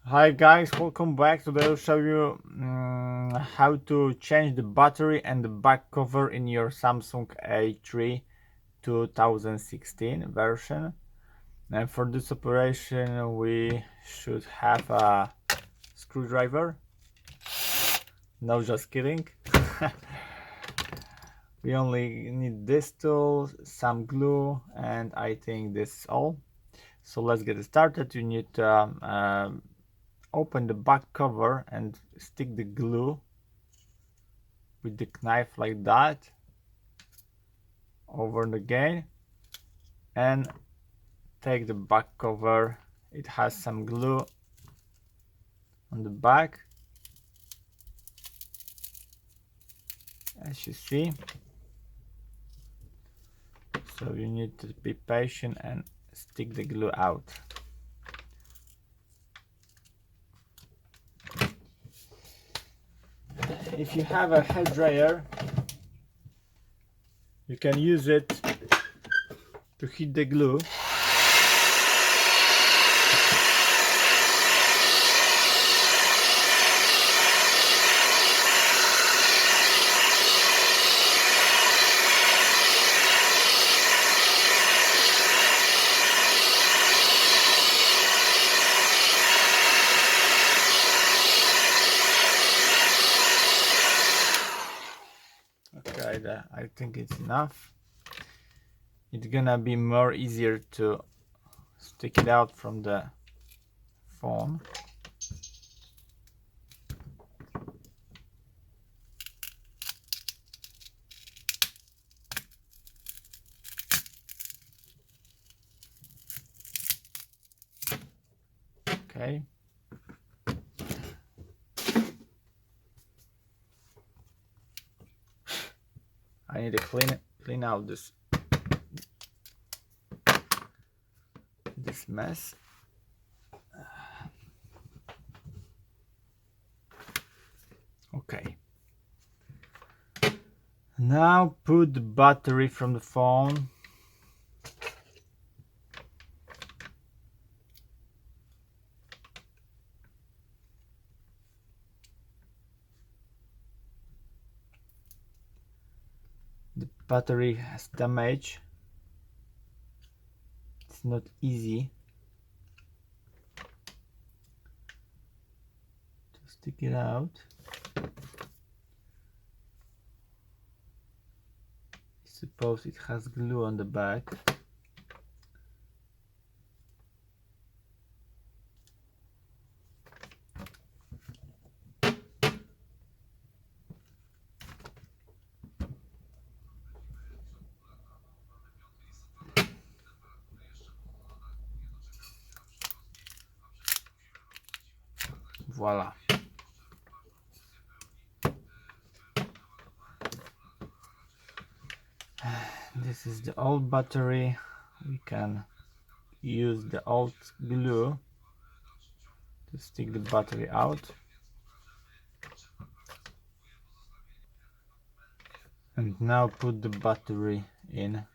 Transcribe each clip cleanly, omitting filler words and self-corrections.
Hi guys, welcome back. Today I'll show you how to change the battery and the back cover in your Samsung A3 2016 version. And for this operation we should have a screwdriver. No, just kidding. We only need this tool, some glue, and I think this is all. So let's get started. You need to open the back cover and stick the glue with the knife like that over again and take the back cover. It has some glue on the back, as you see, so you need to be patient and stick the glue out. If you have a hair dryer, you can use it to heat the glue. Okay, I think it's enough. It's gonna be more easier to stick it out from the phone. Okay. I need to clean out this mess. Okay. Now put the battery from the phone the battery has damage. It's not easy to stick it out. I suppose it has glue on the back. Voila. This is the old battery. We can use the old glue to stick the battery out. And now put the battery in.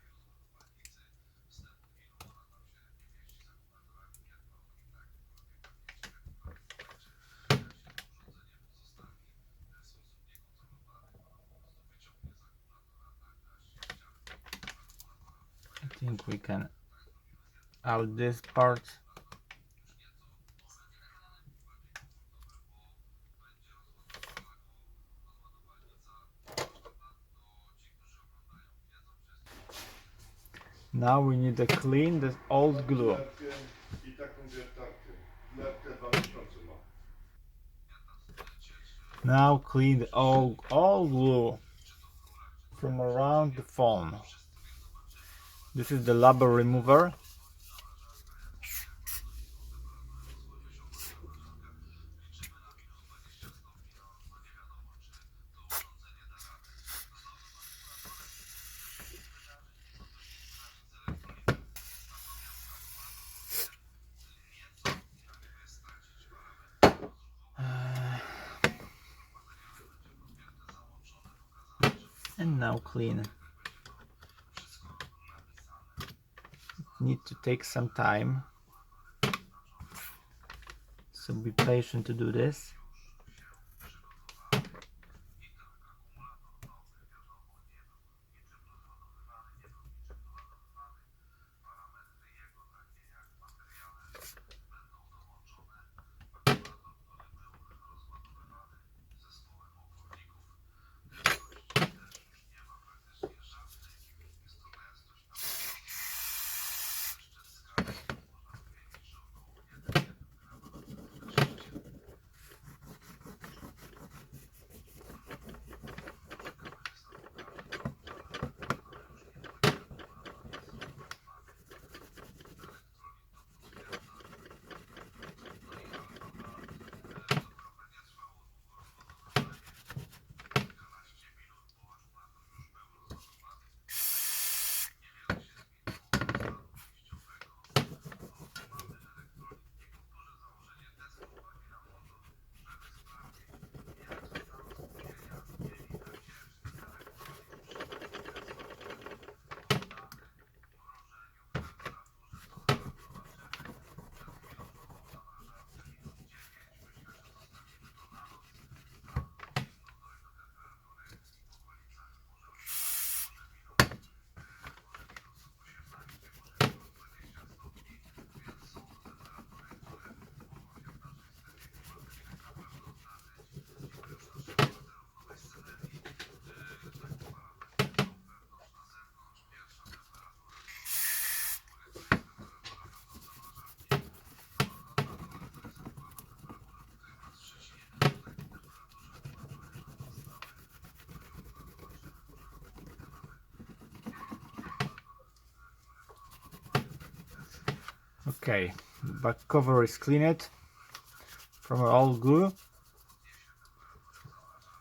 I think we can out this part. Now we need to clean the old glue. Now clean the old glue from around the phone. This is the rubber remover. And now clean. Need to take some time, so be patient to do this. Okay, back cover is cleaned from all glue,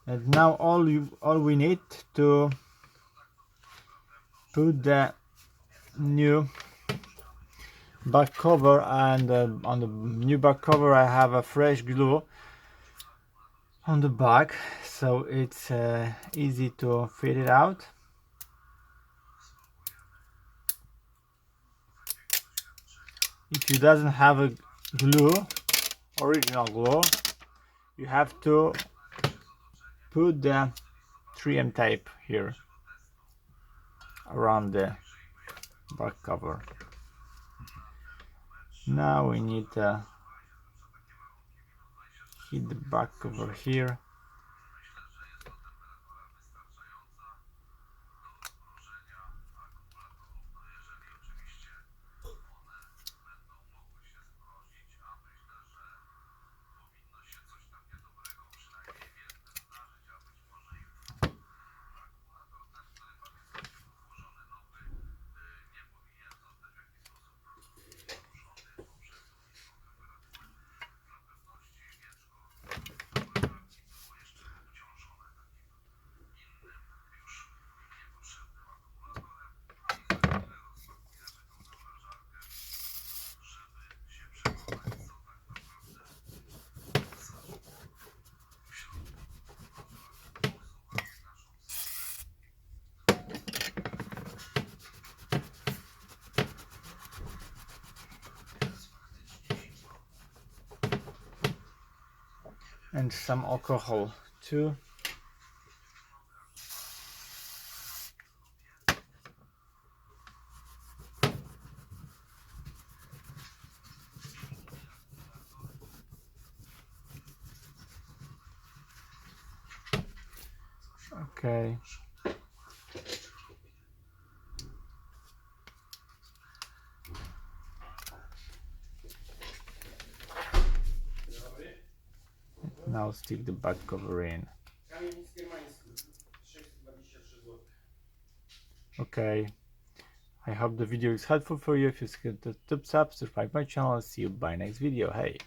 and now all we need to put the new back cover, and on the new back cover I have a fresh glue on the back, so it's easy to fit it out. If you doesn't have a glue, original glue, you have to put the 3M tape here around the back cover. Now we need to hit the back cover here. And some alcohol too. Okay. Now stick the back cover in. Okay. I hope the video is helpful for you. If you hit the thumbs up, subscribe my channel, see you by next video. Hey.